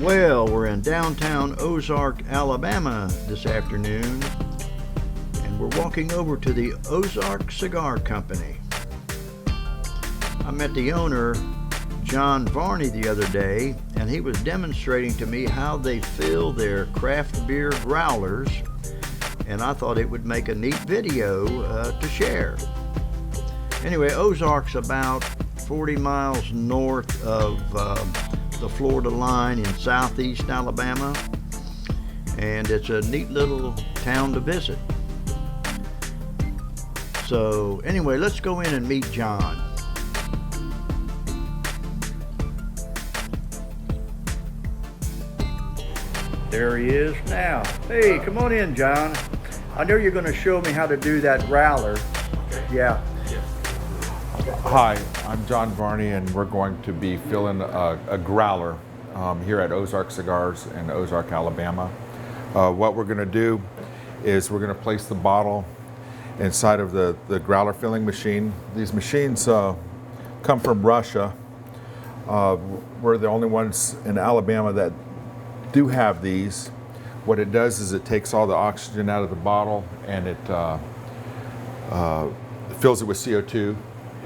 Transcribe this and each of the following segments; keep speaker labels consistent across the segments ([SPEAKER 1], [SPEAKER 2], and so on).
[SPEAKER 1] Well, we're in downtown Ozark, Alabama this afternoon, and we're walking over to the Ozark Cigar Company. I met the owner, John Varney, the other day, and he was demonstrating to me how they fill their craft beer growlers, and I thought it would make a neat video to share. Anyway, Ozark's about 40 miles north of the Florida line in southeast Alabama, and it's a neat little town to visit. So anyway, let's go in and meet John. There he is now. Hey, come on in, John. I know you're going to show me how to do that growler.
[SPEAKER 2] Okay.
[SPEAKER 1] Yeah.
[SPEAKER 2] Hi, I'm John Varney, and we're going to be filling a growler here at Ozark Cigars in Ozark, Alabama. What we're going to do is we're going to place the bottle inside of the growler filling machine. These machines come from Russia. We're the only ones in Alabama that do have these. What it does is it takes all the oxygen out of the bottle and it fills it with CO2.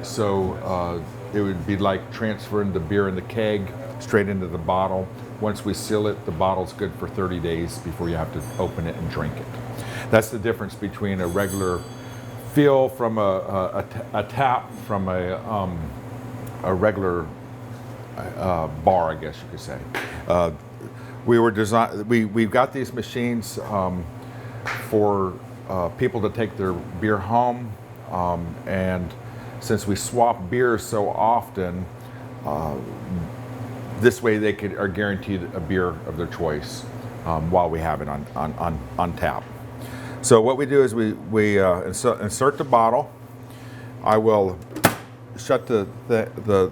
[SPEAKER 2] So it would be like transferring the beer in the keg straight into the bottle. Once we seal it, the bottle's good for 30 days before you have to open it and drink it. That's the difference between a regular fill from a tap from a regular bar, I guess you could say. We've got these machines for people to take their beer home, and since we swap beers so often, this way they are guaranteed a beer of their choice while we have it on tap. So what we do is we insert the bottle. I will shut the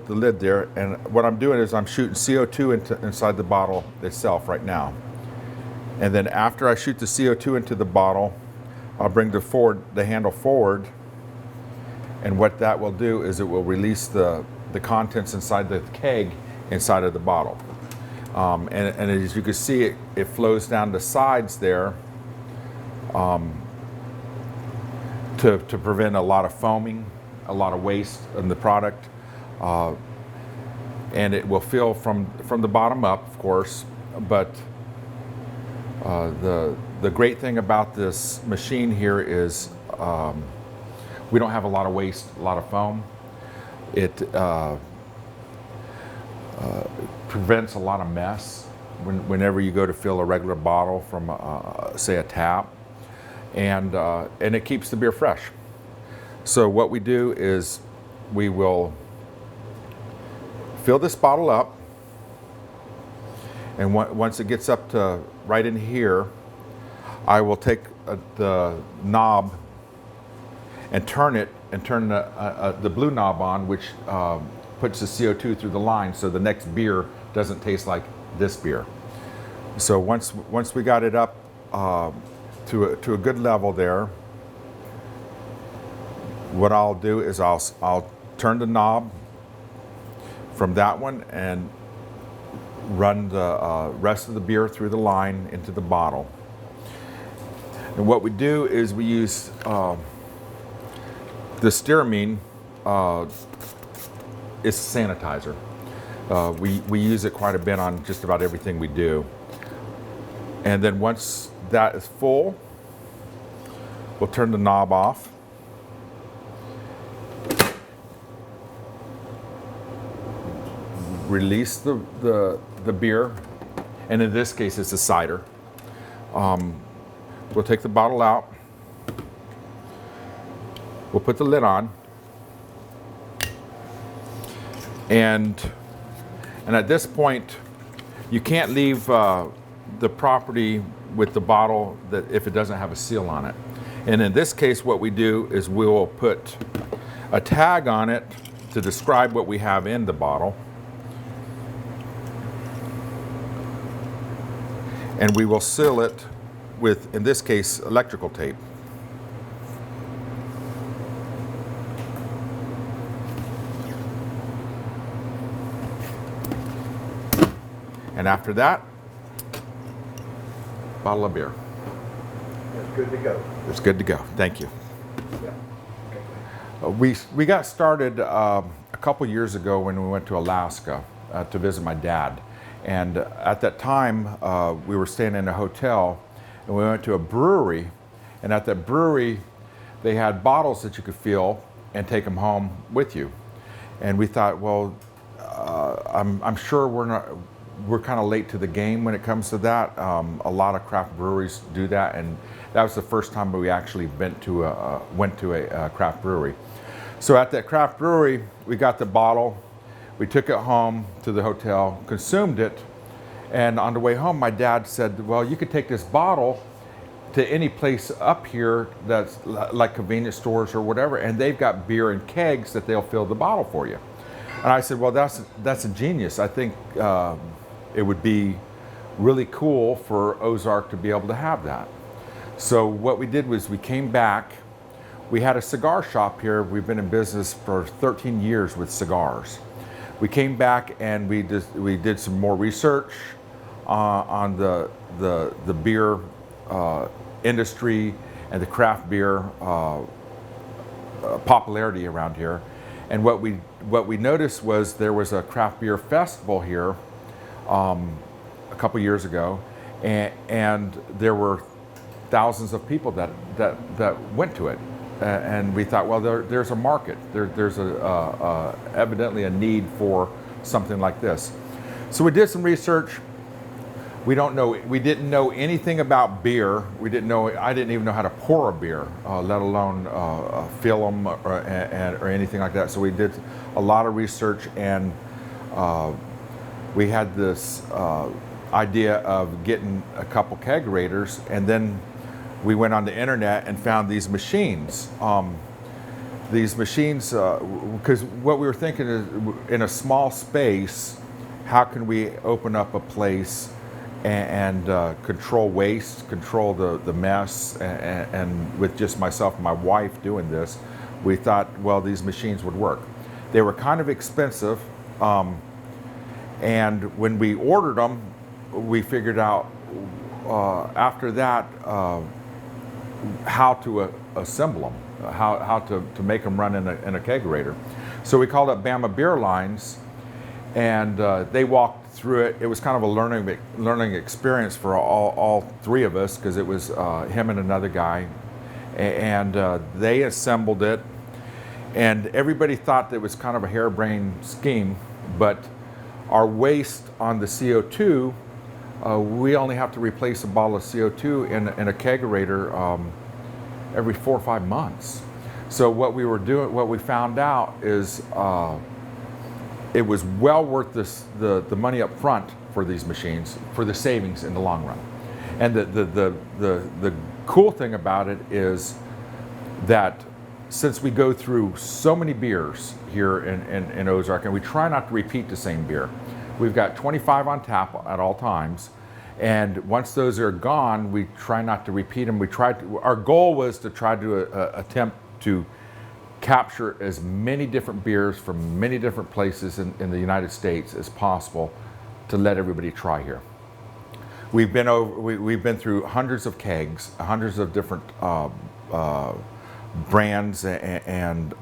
[SPEAKER 2] lid there, and what I'm doing is I'm shooting CO2 inside the bottle itself right now. And then after I shoot the CO2 into the bottle, I'll bring the handle forward, and what that will do is it will release the contents inside the keg inside of the bottle. And as you can see, it flows down the sides there to prevent a lot of foaming, a lot of waste in the product, and it will fill from the bottom up, of course. But the great thing about this machine here is we don't have a lot of waste, a lot of foam. It prevents a lot of mess whenever you go to fill a regular bottle from, say, a tap, and it keeps the beer fresh. So what we do is we will fill this bottle up, and once it gets up to right in here, I will take the knob and turn the blue knob on, which puts the CO2 through the line, so the next beer doesn't taste like this beer. So once we got it up to a good level there, what I'll do is I'll turn the knob from that one and run the rest of the beer through the line into the bottle. And what we do is we use the styramine is sanitizer. We use it quite a bit on just about everything we do. And then once that is full, we'll turn the knob off. Release the beer, and in this case it's a cider. We'll take the bottle out. We'll put the lid on, and at this point you can't leave the property with the bottle that if it doesn't have a seal on it. And in this case what we do is we will put a tag on it to describe what we have in the bottle. And we will seal it with, in this case, electrical tape. And after that, bottle of beer.
[SPEAKER 1] That's good to go.
[SPEAKER 2] It's good to go. Thank you.
[SPEAKER 1] Yeah.
[SPEAKER 2] We got started a couple years ago when we went to Alaska to visit my dad. And at that time, we were staying in a hotel, and we went to a brewery. And at that brewery, they had bottles that you could fill and take them home with you. And we thought, well, I'm sure we're kind of late to the game when it comes to that. A lot of craft breweries do that, and that was the first time we actually went to a craft brewery. So at that craft brewery, we got the bottle, we took it home to the hotel, consumed it, and on the way home, my dad said, well, you could take this bottle to any place up here that's like convenience stores or whatever, and they've got beer in kegs that they'll fill the bottle for you. And I said, well, that's ingenious. I think it would be really cool for Ozark to be able to have that. So what we did was we came back. We had a cigar shop here. We've been in business for 13 years with cigars. We came back and we did some more research on the beer industry and the craft beer popularity around here. And what we noticed was there was a craft beer festival here a couple years ago, and there were thousands of people that went to it. And we thought, well, there's a market. There's evidently a need for something like this. So we did some research. We didn't know anything about beer. I didn't even know how to pour a beer, let alone fill them or anything like that. So we did a lot of research, and we had this idea of getting a couple kegerators, and then we went on the internet and found these machines. These machines, because what we were thinking is, in a small space, how can we open up a place and control waste, control the mess, and with just myself and my wife doing this, we thought, well, these machines would work. They were kind of expensive, and when we ordered them, we figured out after that how to assemble them, how to make them run in a kegerator. So we called up Bama Beer Lines, and they walked through it. It was kind of a learning experience for all three of us, because it was him and another guy, and they assembled it, and everybody thought that it was kind of a harebrained scheme, but our waste on the CO2, we only have to replace a bottle of CO2 in a kegerator every 4 or 5 months. So what we found out is it was well worth the money up front for these machines, for the savings in the long run. And the cool thing about it is that since we go through so many beers here in Ozark, and we try not to repeat the same beer. We've got 25 on tap at all times, and once those are gone, we try not to repeat them. Our goal was to try to attempt to capture as many different beers from many different places in the United States as possible to let everybody try here. We've been through hundreds of kegs, hundreds of different brands and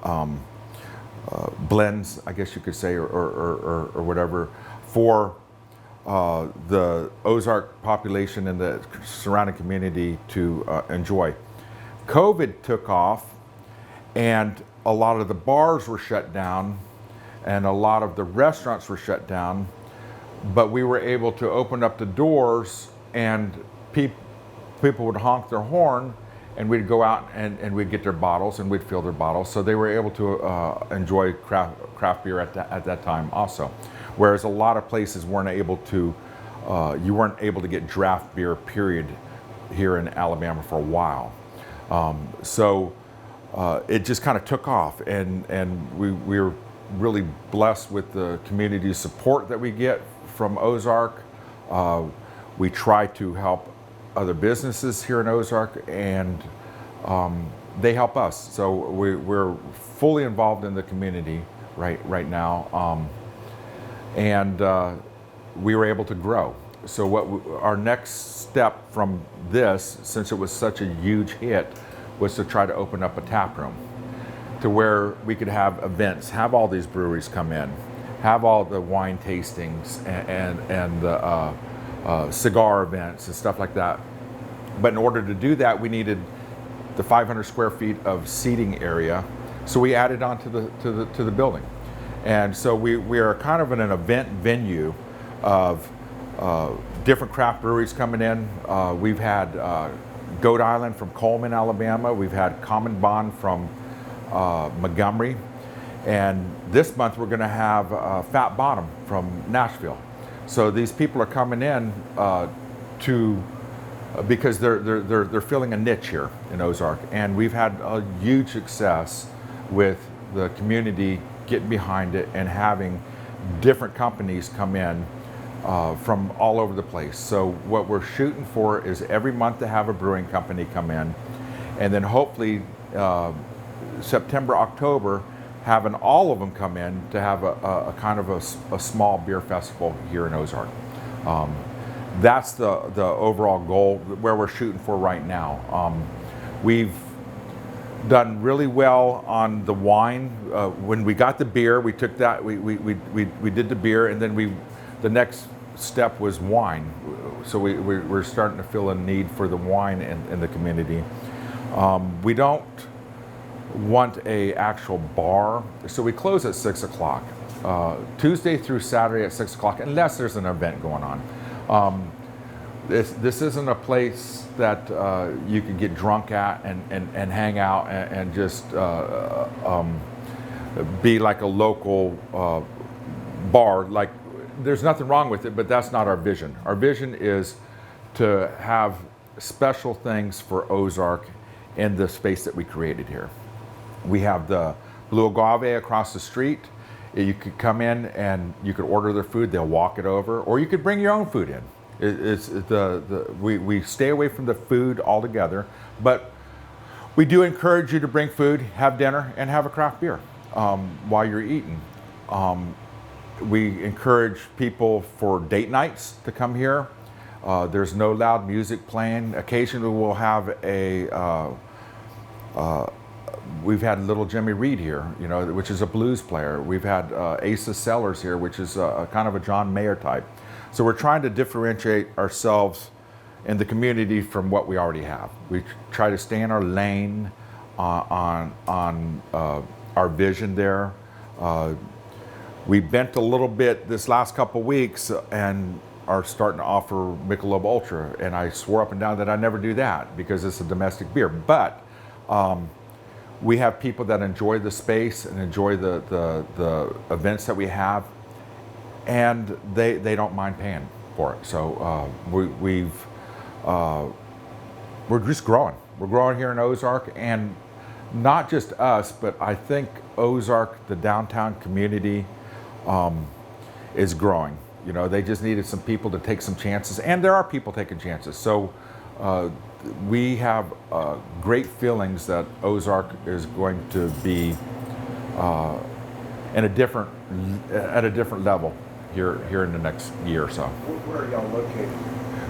[SPEAKER 2] blends, I guess you could say, or whatever, for the Ozark population and the surrounding community to enjoy. COVID took off, and a lot of the bars were shut down, and a lot of the restaurants were shut down, but we were able to open up the doors, and people would honk their horn, and we'd go out and we'd get their bottles, and we'd fill their bottles. So they were able to enjoy craft beer at that time also. Whereas a lot of places weren't able to, you weren't able to get draft beer, period, here in Alabama for a while. So it just kind of took off, and we were really blessed with the community support that we get from Ozark. We try to help other businesses here in Ozark, and they help us. So we're fully involved in the community right now, and we were able to grow. our next step from this, since it was such a huge hit, was to try to open up a tap room to where we could have events, have all these breweries come in, have all the wine tastings and the cigar events and stuff like that. But in order to do that, we needed the 500 square feet of seating area, so we added on to the building. And so we are kind of in an event venue of different craft breweries coming in. We've had Goat Island from Coleman, Alabama. We've had Common Bond from Montgomery. And this month we're going to have Fat Bottom from Nashville. So these people are coming in because they're filling a niche here in Ozark. And we've had a huge success with the community getting behind it and having different companies come in from all over the place. So what we're shooting for is every month to have a brewing company come in, and then hopefully September, October, having all of them come in to have a kind of a small beer festival here in Ozark. That's the overall goal where we're shooting for right now. We've done really well on the wine. When we got the beer, we took that, we did the beer, and then the next step was wine. So we're starting to feel a need for the wine in the community. We don't want a actual bar, so we close at 6 o'clock. Tuesday through Saturday at 6 o'clock, unless there's an event going on. This isn't a place that you can get drunk at and hang out and just be like a local bar. Like, there's nothing wrong with it, but that's not our vision. Our vision is to have special things for Ozark in the space that we created here. We have the Blue Agave across the street. You could come in and you could order their food, they'll walk it over, or you could bring your own food in. We stay away from the food altogether, but we do encourage you to bring food, have dinner, and have a craft beer while you're eating. We encourage people for date nights to come here. There's no loud music playing. Occasionally we'll have we've had Little Jimmy Reed here, which is a blues player. We've had Asa Sellers here, which is kind of a John Mayer type. So we're trying to differentiate ourselves in the community from what we already have. We try to stay in our lane on our vision there. We bent a little bit this last couple weeks and are starting to offer Michelob Ultra, and I swore up and down that I never do that because it's a domestic beer. But we have people that enjoy the space and enjoy the events that we have, and they don't mind paying for it. So we're just growing. We're growing here in Ozark, and not just us, but I think Ozark, the downtown community, is growing. They just needed some people to take some chances, and there are people taking chances. So we have great feelings that Ozark is going to be at a different level here in the next year or so.
[SPEAKER 1] Where are y'all located?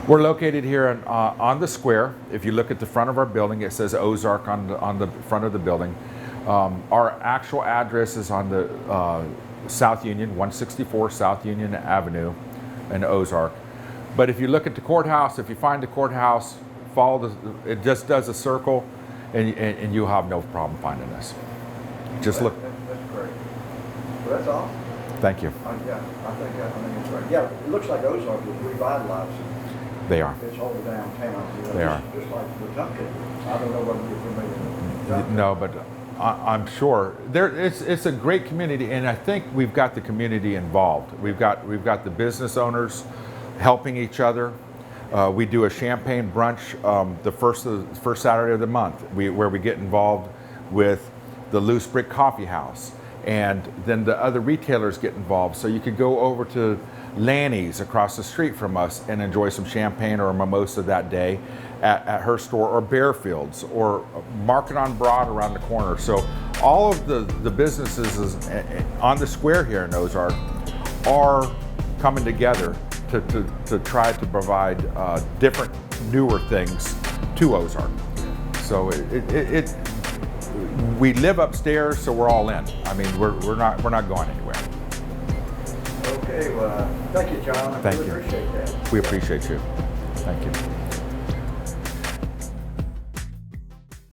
[SPEAKER 2] We're located here on the square. If you look at the front of our building, it says Ozark on the front of the building. Our actual address is on the South Union, 164 South Union Avenue in Ozark. But if you look at the courthouse, if you find the courthouse, it just does a circle, and you'll have no problem finding us. Just look.
[SPEAKER 1] That's great. Well, that's awesome.
[SPEAKER 2] Thank you.
[SPEAKER 1] Yeah, I think it's right. Yeah, it looks like Ozark was revitalized.
[SPEAKER 2] They are.
[SPEAKER 1] It's whole downtown.
[SPEAKER 2] They are.
[SPEAKER 1] Just like the country. I don't know whether you're familiar.
[SPEAKER 2] No, but I'm sure it's a great community, and I think we've got the community involved. We've got the business owners helping each other. We do a champagne brunch the first Saturday of the month, where we get involved with the Loose Brick Coffee House, and then the other retailers get involved. So you could go over to Lanny's across the street from us and enjoy some champagne or a mimosa that day at her store, or Bearfield's, or Market on Broad around the corner. So all of the businesses on the square here in Ozark are coming together to try to provide different, newer things to Ozark. So we live upstairs, so we're all in. I mean, we're not going anywhere.
[SPEAKER 1] Okay, well, thank you, John. I
[SPEAKER 2] Thank
[SPEAKER 1] really
[SPEAKER 2] you.
[SPEAKER 1] appreciate that.
[SPEAKER 2] We appreciate you. Thank you.